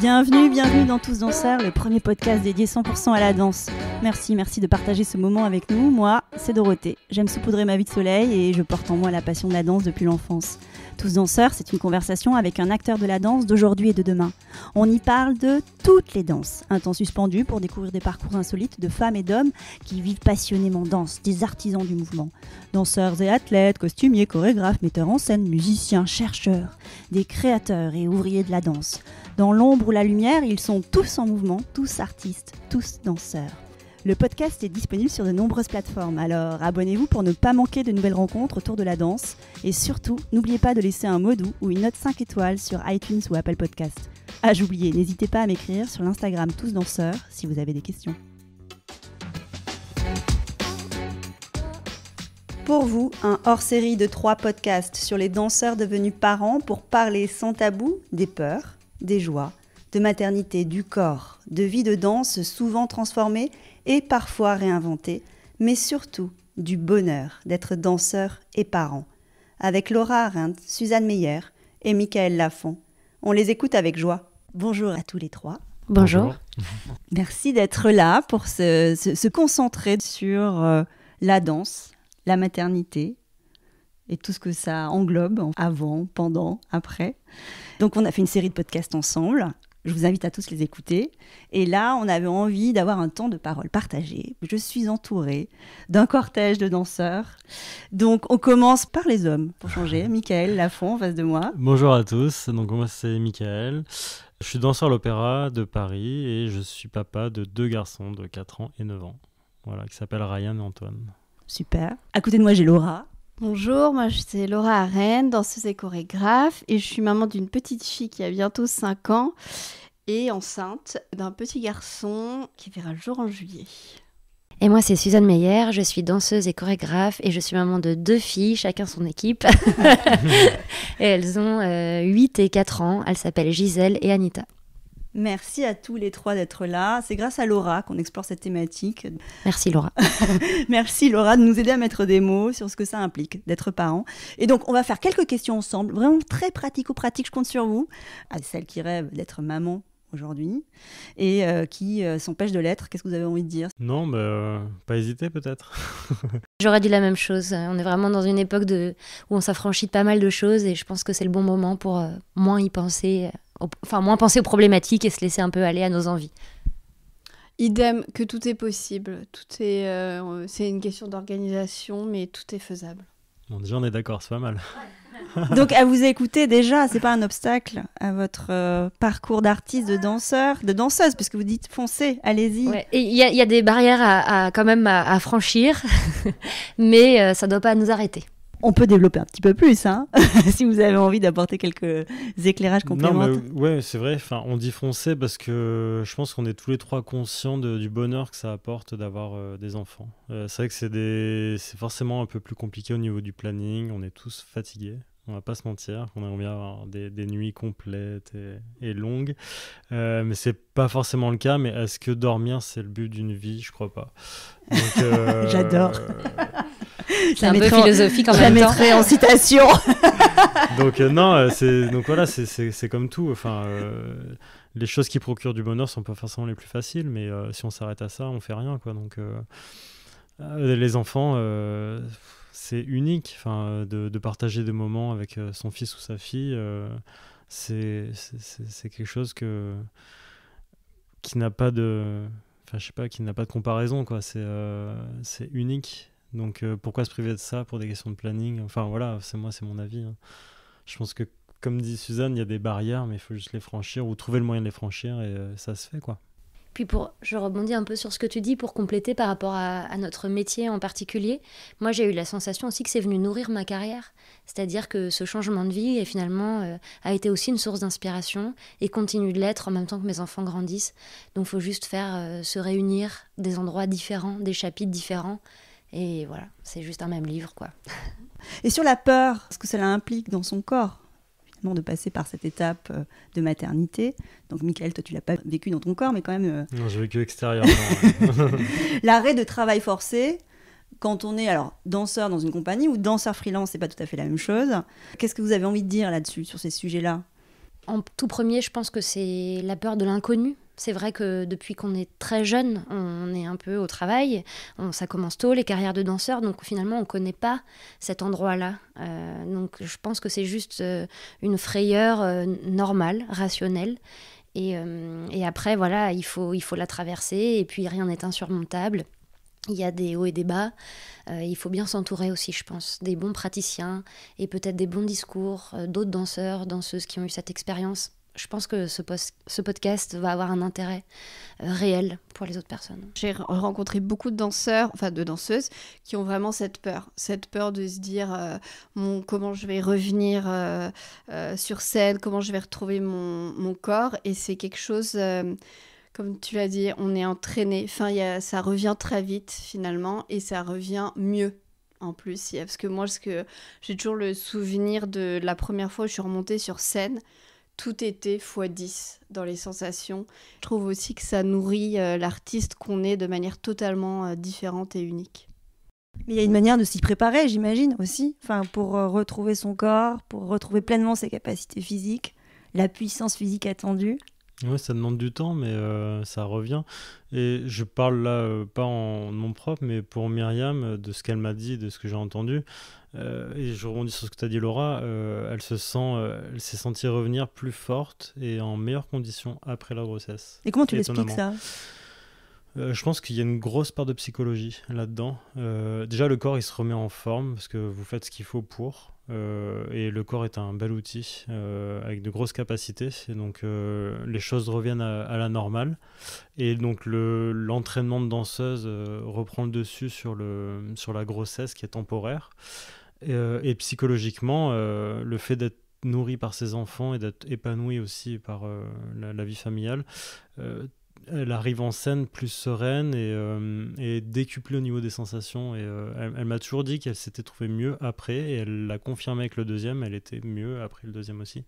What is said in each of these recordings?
Bienvenue dans Tous Danseurs, le premier podcast dédié 100% à la danse. Merci de partager ce moment avec nous. Moi, c'est Dorothée. J'aime saupoudrer ma vie de soleil et je porte en moi la passion de la danse depuis l'enfance. Tous Danseurs, c'est une conversation avec un acteur de la danse d'aujourd'hui et de demain. On y parle de toutes les danses. Un temps suspendu pour découvrir des parcours insolites de femmes et d'hommes qui vivent passionnément danse, des artisans du mouvement. Danseurs et athlètes, costumiers, chorégraphes, metteurs en scène, musiciens, chercheurs, des créateurs et ouvriers de la danse. Dans l'ombre ou la lumière, ils sont tous en mouvement, tous artistes, tous danseurs. Le podcast est disponible sur de nombreuses plateformes, alors abonnez-vous pour ne pas manquer de nouvelles rencontres autour de la danse. Et surtout, n'oubliez pas de laisser un mot doux ou une note 5 étoiles sur iTunes ou Apple Podcast. Ah, j'oubliais, n'hésitez pas à m'écrire sur l'Instagram Tous Danseurs si vous avez des questions. Pour vous, un hors-série de 3 podcasts sur les danseurs devenus parents pour parler sans tabou des peurs, des joies, de maternité, du corps, de vie de danse souvent transformée et parfois réinventée, mais surtout du bonheur d'être danseur et parent. Avec Laura Arendt, Suzanne Meyer et Michael Lafont. On les écoute avec joie. Bonjour à tous les 3. Bonjour. Merci d'être là pour se concentrer sur la danse, la maternité et tout ce que ça englobe avant, pendant, après. Donc on a fait une série de podcasts ensemble. Je vous invite à tous les écouter. Et là, on avait envie d'avoir un temps de parole partagé. Je suis entourée d'un cortège de danseurs. Donc, on commence par les hommes, pour changer. Michael Lafont, en face de moi. Bonjour à tous. Donc, moi, c'est Michael. Je suis danseur à l'Opéra de Paris et je suis papa de 2 garçons de 4 ans et 9 ans. Voilà, qui s'appellent Ryan et Antoine. Super. À côté de moi, j'ai Laura. Bonjour, moi c'est Laura Arendt, danseuse et chorégraphe, et je suis maman d'une petite fille qui a bientôt 5 ans et enceinte d'un petit garçon qui verra le jour en juillet. Et moi c'est Suzanne Meyer, je suis danseuse et chorégraphe et je suis maman de 2 filles, chacun son équipe. Et elles ont 8 et 4 ans, elles s'appellent Gisèle et Anita. Merci à tous les 3 d'être là. C'est grâce à Laura qu'on explore cette thématique. Merci Laura. Merci Laura de nous aider à mettre des mots sur ce que ça implique d'être parent. Et donc on va faire quelques questions ensemble, vraiment très pratico-pratiques, je compte sur vous. À celles qui rêvent d'être maman aujourd'hui et qui s'empêchent de l'être. Qu'est-ce que vous avez envie de dire ? Non, pas hésiter peut-être. J'aurais dit la même chose. On est vraiment dans une époque où on s'affranchit de pas mal de choses et je pense que c'est le bon moment pour moins y penser. Moins penser aux problématiques et se laisser un peu aller à nos envies. Idem, que tout est possible. C'est une question d'organisation, mais tout est faisable. Bon, déjà, on est d'accord, c'est pas mal. Donc, à vous écouter, déjà, c'est pas un obstacle à votre parcours d'artiste, de danseur, de danseuse, puisque vous dites foncez, allez-y. Ouais, et il y a des barrières quand même à franchir, mais ça doit pas nous arrêter. On peut développer un petit peu plus, hein, si vous avez envie d'apporter quelques éclairages complémentaires. Non, mais ouais, c'est vrai. Enfin, on dit foncer parce que je pense qu'on est tous les 3 conscients du bonheur que ça apporte d'avoir des enfants. C'est vrai que c'est forcément un peu plus compliqué au niveau du planning. On est tous fatigués. On va pas se mentir, on aimerait bien avoir des nuits complètes et longues, mais c'est pas forcément le cas. Mais est-ce que dormir c'est le but d'une vie ? Je crois pas. Donc, j'adore. C'est un peu philosophique en même temps. Je la mettrai en citation. Donc non, donc voilà, c'est comme tout. Enfin, les choses qui procurent du bonheur sont pas forcément les plus faciles, mais si on s'arrête à ça, on fait rien, quoi. Donc les enfants. C'est unique, de partager des moments avec son fils ou sa fille, c'est quelque chose qui n'a pas de, qui n'a pas de comparaison, quoi. C'est unique. Donc pourquoi se priver de ça pour des questions de planning ? Enfin voilà, c'est mon avis. Hein. Je pense que, comme dit Suzanne, il y a des barrières, mais il faut juste les franchir ou trouver le moyen de les franchir et ça se fait, quoi. Puis je rebondis un peu sur ce que tu dis pour compléter par rapport à notre métier en particulier. Moi, j'ai eu la sensation aussi que c'est venu nourrir ma carrière. C'est-à-dire que ce changement de vie, finalement, a été aussi une source d'inspiration et continue de l'être en même temps que mes enfants grandissent. Donc, il faut juste faire se réunir des endroits différents, des chapitres différents. Et voilà, c'est juste un même livre, quoi. Et sur la peur, ce que cela implique dans son corps, de passer par cette étape de maternité. Donc, Michael, toi, tu l'as pas vécu dans ton corps, mais quand même... Non, j'ai vécu extérieurement. L'arrêt de travail forcé, quand on est danseur dans une compagnie ou danseur freelance, c'est pas tout à fait la même chose. Qu'est-ce que vous avez envie de dire là-dessus, sur ces sujets-là ? En tout premier, je pense que c'est la peur de l'inconnu. C'est vrai que depuis qu'on est très jeune, on est un peu au travail, ça commence tôt, les carrières de danseurs, donc finalement on ne connaît pas cet endroit-là. Donc je pense que c'est juste une frayeur normale, rationnelle. Et après, voilà, il faut la traverser, et puis rien n'est insurmontable. Il y a des hauts et des bas. Il faut bien s'entourer aussi, je pense, des bons praticiens et peut-être des bons discours, d'autres danseurs, danseuses qui ont eu cette expérience. Je pense que ce podcast va avoir un intérêt réel pour les autres personnes. J'ai rencontré beaucoup de danseurs, enfin de danseuses, qui ont vraiment cette peur de se dire comment je vais revenir sur scène, comment je vais retrouver mon corps. Et c'est quelque chose, comme tu l'as dit, on est entraîné. Enfin, ça revient très vite finalement, et ça revient mieux. En plus, parce que moi, j'ai toujours le souvenir de la première fois où je suis remontée sur scène. Tout était x10 dans les sensations. Je trouve aussi que ça nourrit l'artiste qu'on est de manière totalement différente et unique. Mais il y a une manière de s'y préparer, j'imagine, aussi, pour retrouver son corps, pour retrouver pleinement ses capacités physiques, la puissance physique attendue. Oui, ça demande du temps, mais ça revient. Et je parle là, pas en nom propre, mais pour Myriam, de ce qu'elle m'a dit, de ce que j'ai entendu. Et je rebondis sur ce que tu as dit, Laura. Elle s'est sentie revenir plus forte et en meilleures conditions après la grossesse. Et comment tu l'expliques ça ? Je pense qu'il y a une grosse part de psychologie là-dedans. Déjà, le corps, il se remet en forme parce que vous faites ce qu'il faut pour. Et le corps est un bel outil avec de grosses capacités. Et donc, les choses reviennent à la normale. Et donc, l'entraînement de danseuse reprend le dessus sur la grossesse qui est temporaire. Et psychologiquement, le fait d'être nourri par ses enfants et d'être épanoui aussi par la vie familiale, elle arrive en scène plus sereine et décuplée au niveau des sensations. Et elle m'a toujours dit qu'elle s'était trouvée mieux après, et elle l'a confirmé avec le deuxième, elle était mieux après le deuxième aussi.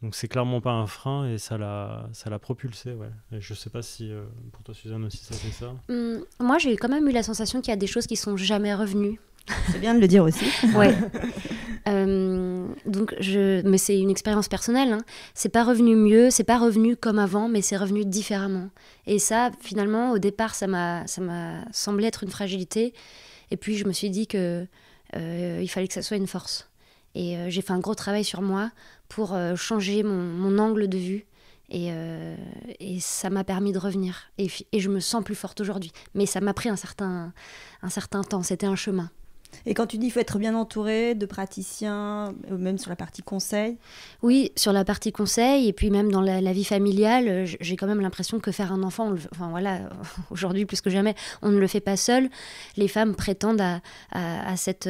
Donc c'est clairement pas un frein, et ça l'a propulsée. Ouais. Et je sais pas si pour toi, Suzanne, aussi ça fait ça. Moi, j'ai quand même eu la sensation qu'il y a des choses qui sont jamais revenues. C'est bien de le dire aussi. Ouais. Mais c'est une expérience personnelle. Hein. C'est pas revenu mieux, c'est pas revenu comme avant, mais c'est revenu différemment. Et ça, finalement, au départ, ça m'a semblé être une fragilité. Et puis, je me suis dit que il fallait que ça soit une force. Et j'ai fait un gros travail sur moi pour changer mon angle de vue. Et ça m'a permis de revenir. Et je me sens plus forte aujourd'hui. Mais ça m'a pris un certain temps. C'était un chemin. Et quand tu dis qu'il faut être bien entouré de praticiens, même sur la partie conseil ? Oui, sur la partie conseil, et puis même dans la vie familiale, j'ai quand même l'impression que faire un enfant, aujourd'hui plus que jamais, on ne le fait pas seul. Les femmes prétendent à cette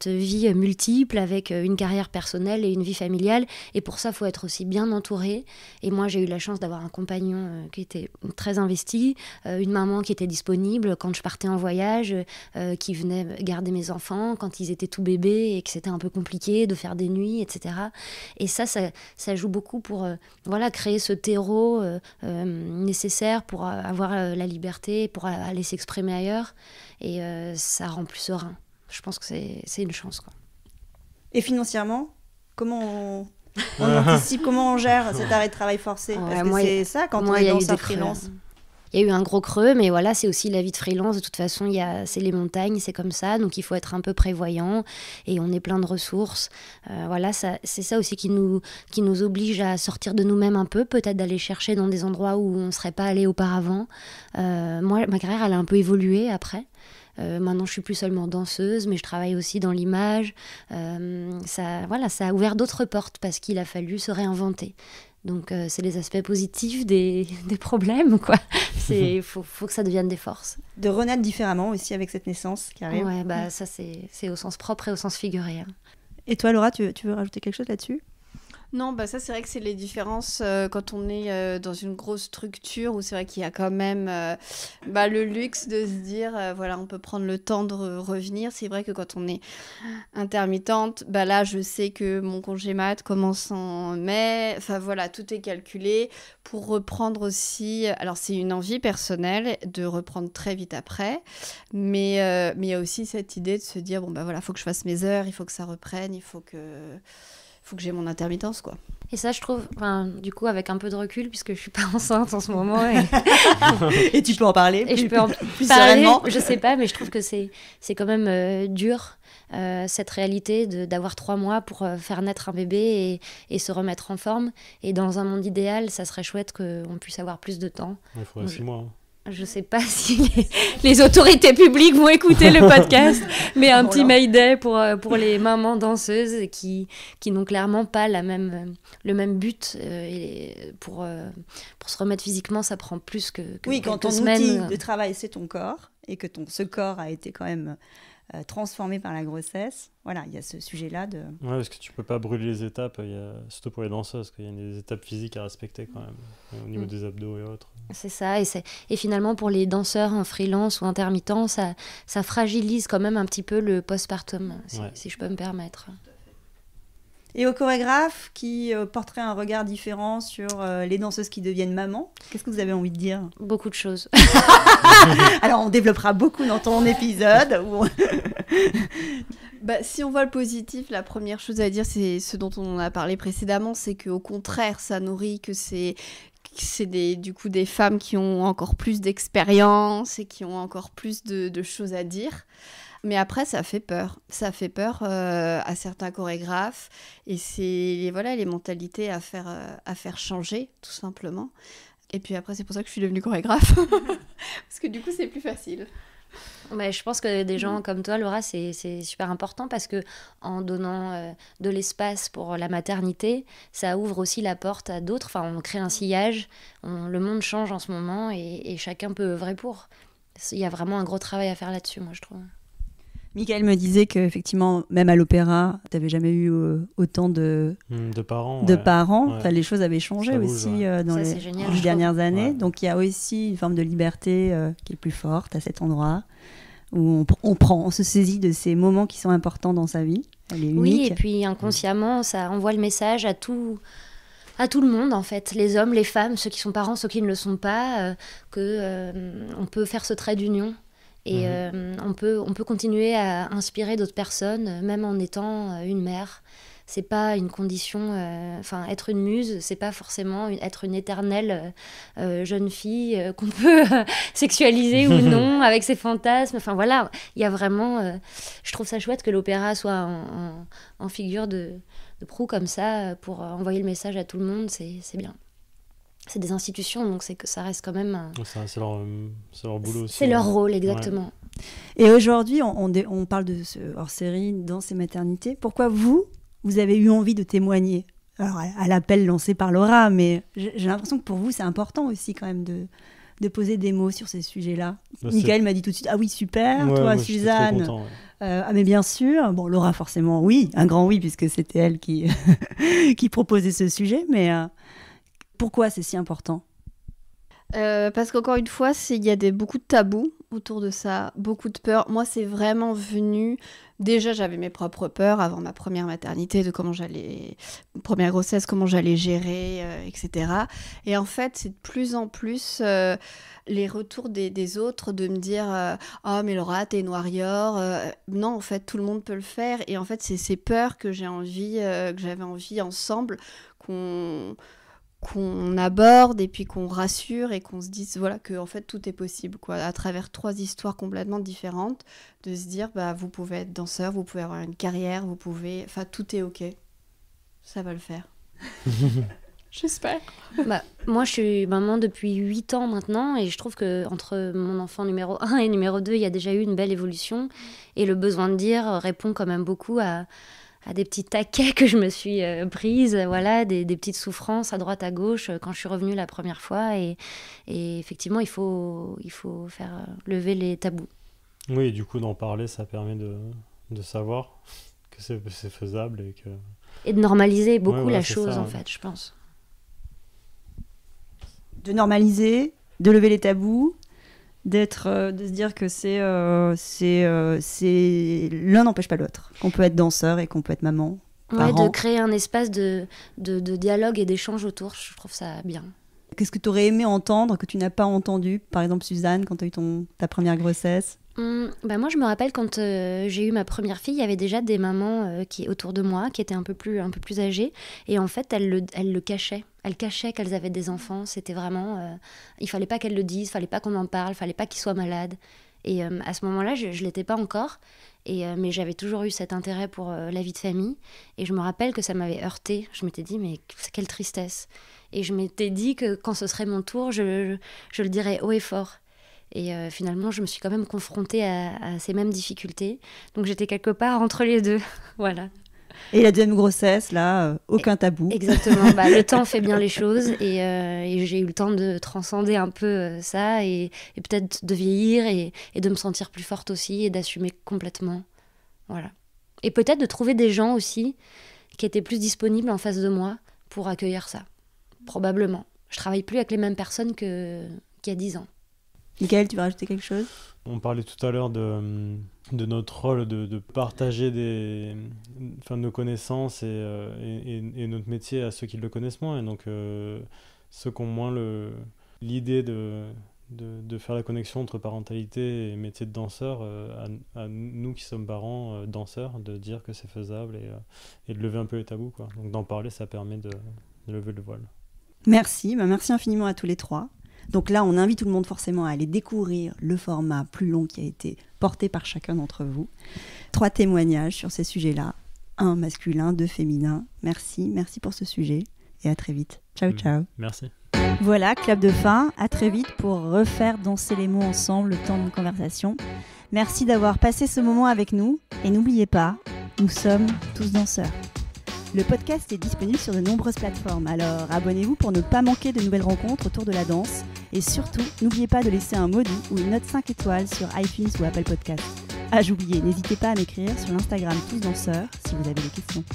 vie multiple avec une carrière personnelle et une vie familiale, et pour ça, il faut être aussi bien entouré. Et moi, j'ai eu la chance d'avoir un compagnon qui était très investi, une maman qui était disponible quand je partais en voyage, qui venait garder mes enfants quand ils étaient tout bébés et que c'était un peu compliqué de faire des nuits, etc. Et ça joue beaucoup pour créer ce terreau nécessaire pour avoir la liberté, pour aller s'exprimer ailleurs. Et ça rend plus serein. Je pense que c'est une chance, quoi. Et financièrement, comment on anticipe, comment on gère cet arrêt de travail forcé ? Parce que c'est ça quand on est dans sa freelance. Il y a eu un gros creux, mais voilà, c'est aussi la vie de freelance. De toute façon, c'est les montagnes, c'est comme ça. Donc, il faut être un peu prévoyant et on est plein de ressources. C'est ça aussi qui nous oblige à sortir de nous-mêmes un peu, peut-être d'aller chercher dans des endroits où on ne serait pas allé auparavant. Moi, ma carrière, elle a un peu évolué après. Maintenant, je suis plus seulement danseuse, mais je travaille aussi dans l'image. Ça a ouvert d'autres portes parce qu'il a fallu se réinventer. Donc, c'est les aspects positifs des problèmes, quoi. Faut que ça devienne des forces. De renaître différemment aussi avec cette naissance qui arrive. Ouais, ça, c'est au sens propre et au sens figuré. Hein. Et toi, Laura, tu veux rajouter quelque chose là-dessus ? Non, ça c'est vrai que c'est les différences quand on est dans une grosse structure où c'est vrai qu'il y a quand même le luxe de se dire on peut prendre le temps de revenir. C'est vrai que quand on est intermittente, là je sais que mon congé mat commence en mai. Enfin voilà, tout est calculé pour reprendre aussi. Alors c'est une envie personnelle de reprendre très vite après, mais il y a aussi cette idée de se dire faut que je fasse mes heures, il faut que ça reprenne, il faut que faut que j'ai mon intermittence, quoi. Et ça, je trouve, du coup, avec un peu de recul, puisque je suis pas enceinte en ce moment. Et tu peux en parler et je peux en plus parler, sereinement. je sais pas, mais je trouve que c'est quand même dur, cette réalité d'avoir 3 mois pour faire naître un bébé et se remettre en forme. Et dans un monde idéal, ça serait chouette qu'on puisse avoir plus de temps. Il faudrait 6 mois. Je sais pas si les autorités publiques vont écouter le podcast, mais un petit mayday pour les mamans danseuses qui n'ont clairement pas le même but. Et pour se remettre physiquement, ça prend plus que oui, quand ton quelques semaines. outil de travail, c'est ton corps, et que ce corps a été quand même transformé par la grossesse. Voilà, il y a ce sujet-là de... Ouais, parce que tu peux pas brûler les étapes, surtout pour les danseuses, qu'il y a des étapes physiques à respecter quand même, au niveau des abdos et autres. C'est ça, et finalement pour les danseurs en freelance ou intermittents, ça fragilise quand même un petit peu le postpartum, si je peux me permettre. Et aux chorégraphes qui porteraient un regard différent sur les danseuses qui deviennent mamans, qu'est-ce que vous avez envie de dire ? Beaucoup de choses. Alors on développera beaucoup dans ton épisode. Si on voit le positif, la première chose à dire, c'est ce dont on a parlé précédemment, c'est qu'au contraire, ça nourrit, que c'est des femmes qui ont encore plus d'expérience et qui ont encore plus de choses à dire. Mais après, ça fait peur. Ça fait peur à certains chorégraphes. Et c'est les mentalités à faire changer, tout simplement. Et puis après, c'est pour ça que je suis devenue chorégraphe. Parce que du coup, c'est plus facile. Mais je pense que des gens comme toi, Laura, c'est super important parce que en donnant de l'espace pour la maternité, ça ouvre aussi la porte à d'autres. Enfin, on crée un sillage. Le monde change en ce moment et chacun peut œuvrer pour. Il y a vraiment un gros travail à faire là-dessus, moi, je trouve. Michael me disait qu'effectivement, même à l'opéra, tu n'avais jamais eu autant de parents. Ouais. Enfin, les choses avaient changé aussi dans les 10 dernières années. Ouais. Donc il y a aussi une forme de liberté qui est plus forte à cet endroit, où on se saisit de ces moments qui sont importants dans sa vie. Elle est unique. Oui, et puis inconsciemment, ça envoie le message à tout le monde, en fait, les hommes, les femmes, ceux qui sont parents, ceux qui ne le sont pas, on peut faire ce trait d'union. Et on peut continuer à inspirer d'autres personnes, même en étant une mère. C'est pas une condition... être une muse, c'est pas forcément être une éternelle jeune fille qu'on peut sexualiser ou non, avec ses fantasmes. Enfin voilà, il y a vraiment... je trouve ça chouette que l'opéra soit en figure de proue comme ça, pour envoyer le message à tout le monde, c'est bien. C'est des institutions, donc c'est que ça reste quand même... C'est leur boulot aussi. C'est leur rôle, exactement. Ouais. Et aujourd'hui, on parle de ce hors-série dans ces maternités. Pourquoi vous avez eu envie de témoigner ? Alors, à l'appel lancé par Laura, mais j'ai l'impression que pour vous, c'est important aussi quand même de poser des mots sur ces sujets-là. Michael m'a dit tout de suite, ah oui, super, ouais, toi, moi, Suzanne. Content, ouais. Ah mais bien sûr. Bon, Laura, forcément, oui, un grand oui, puisque c'était elle qui proposait ce sujet, mais... Pourquoi c'est si important ? Parce qu'encore une fois, il y a beaucoup de tabous autour de ça, beaucoup de peurs. Moi, c'est vraiment venu... Déjà, j'avais mes propres peurs avant ma première maternité, de première grossesse, comment j'allais gérer, etc. Et en fait, c'est de plus en plus les retours des autres de me dire « Oh, mais Laura, t'es une warrior. » Non, en fait, tout le monde peut le faire. Et en fait, c'est ces peurs que j'avais envie ensemble qu'on aborde et puis qu'on rassure et qu'on se dise voilà que en fait tout est possible quoi, à travers 3 histoires complètement différentes, de se dire vous pouvez être danseur, vous pouvez avoir une carrière, tout est ok, ça va le faire. J'espère. Moi je suis maman depuis 8 ans maintenant et je trouve que entre mon enfant numéro 1 et numéro 2 il y a déjà eu une belle évolution et le besoin de dire répond quand même beaucoup à des petits taquets que je me suis prise, voilà, des petites souffrances à droite à gauche quand je suis revenue la première fois et effectivement il faut faire lever les tabous. Oui, et du coup d'en parler ça permet de savoir que c'est faisable et de normaliser beaucoup la chose en fait, je pense. De normaliser, de lever les tabous, de se dire que l'un n'empêche pas l'autre, qu'on peut être danseur et qu'on peut être maman, parent. De créer un espace de dialogue et d'échange autour, je trouve ça bien. Qu'est-ce que tu aurais aimé entendre que tu n'as pas entendu, par exemple Suzanne, quand tu as eu ta première grossesse ? Moi, je me rappelle quand j'ai eu ma première fille, il y avait déjà des mamans qui autour de moi, qui étaient un peu plus âgées. Et en fait, elles le cachaient. Elles cachaient qu'elles avaient des enfants. C'était vraiment... il fallait pas qu'elles le disent, il fallait pas qu'on en parle, il fallait pas qu'ils soient malades. Et à ce moment-là, je ne l'étais pas encore. Mais j'avais toujours eu cet intérêt pour la vie de famille. Et je me rappelle que ça m'avait heurtée. Je m'étais dit, mais quelle tristesse. Et je m'étais dit que quand ce serait mon tour, je le dirais haut et fort. Et finalement, je me suis quand même confrontée à ces mêmes difficultés. Donc j'étais quelque part entre les deux. Voilà. Et la deuxième grossesse, là, aucun tabou. Exactement. Le temps fait bien les choses. Et j'ai eu le temps de transcender un peu ça. Et peut-être de vieillir et de me sentir plus forte aussi. Et d'assumer complètement. Voilà. Et peut-être de trouver des gens aussi qui étaient plus disponibles en face de moi pour accueillir ça. Probablement. Je travaille plus avec les mêmes personnes qu'il y a 10 ans. Michael, tu veux rajouter quelque chose ? On parlait tout à l'heure de notre rôle de partager nos connaissances et notre métier à ceux qui le connaissent moins. Et donc, ceux qui ont moins l'idée de faire la connexion entre parentalité et métier de danseur, à nous qui sommes parents, danseurs, de dire que c'est faisable et de lever un peu les tabous, quoi. Donc, d'en parler, ça permet de lever le voile. Merci infiniment à tous les trois. Donc là, on invite tout le monde forcément à aller découvrir le format plus long qui a été porté par chacun d'entre vous. 3 témoignages sur ces sujets-là, 1 masculin, 2 féminin. Merci pour ce sujet et à très vite. Ciao. Merci. Voilà, clap de fin. À très vite pour refaire danser les mots ensemble le temps d'une conversation. Merci d'avoir passé ce moment avec nous et n'oubliez pas, nous sommes tous danseurs. Le podcast est disponible sur de nombreuses plateformes, alors abonnez-vous pour ne pas manquer de nouvelles rencontres autour de la danse. Et surtout, n'oubliez pas de laisser un mot doux ou une note 5 étoiles sur iTunes ou Apple Podcasts. J'oubliais, n'hésitez pas à m'écrire sur l'Instagram Tous Danseurs si vous avez des questions.